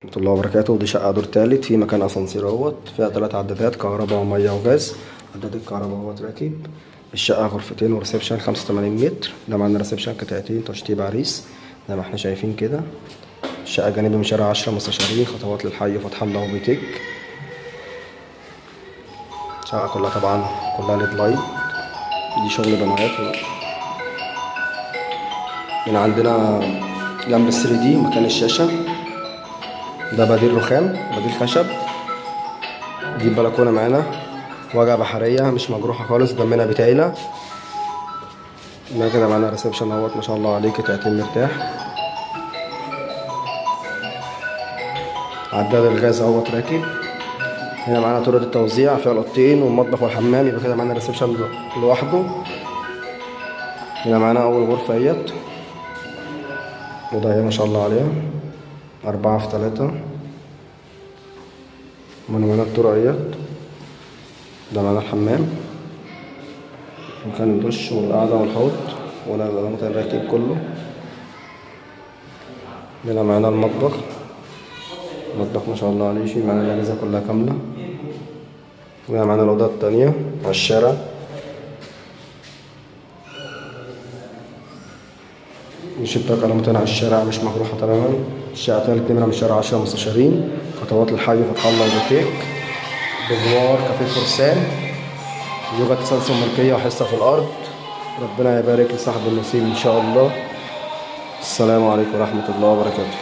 ورحمة الله وبركاته. ودي شقة دور تالت في مكان اسانسير اهوت، فيها 3 عدادات كهرباء ومية وغاز. عداد الكهرباء اهوت راكب. الشقة غرفتين وريسبشن 85 متر. ده معانا ريسبشن قطعتين تشطيب عريس زي ما احنا شايفين كده. الشقة جانبي من شارع 10 مستشارين، خطوات للحي فتح الله وبيتك. الشقة كلها طبعا كلها ليد لايت. دي شغل بنات. هنا عندنا جنب ال 3 دي مكان الشاشة، ده بديل رخام بديل خشب. دي البلكونة معانا واجهة بحرية مش مجروحة خالص، دمنا بتايلة. هنا كده معانا ريسبشن اهوت ما شاء الله عليه، قطعتين مرتاح. عداد الغاز اهوت راكب. هنا معانا طرق التوزيع فيها الأوضتين والمطبخ والحمام، يبقى كده معانا ريسبشن لوحده. هنا معانا أول غرفة اهيت، وده ما شاء الله عليها 4 في 3. معانا الطرق اهيت. ده معانا الحمام، مكان الدش والقعدة والحوض، ولا المكان الراكب كله. هنا معانا المطبخ ما شاء الله عليه، يشيل معانا الأجهزة كلها كاملة. وهنا معانا الأوضة التانية على الشارع. الشباك علامتين على الشارع مش مجروحة تماما. الشقة تالت نمرة من شارع 10 مستشارين، خطوات للحي فتح الله وبيتك. بجوار كافيه فرسان، يوجد تسلسل ملكية وحصة في الأرض. ربنا يبارك لصاحب النصيب إن شاء الله. السلام عليكم ورحمة الله وبركاته.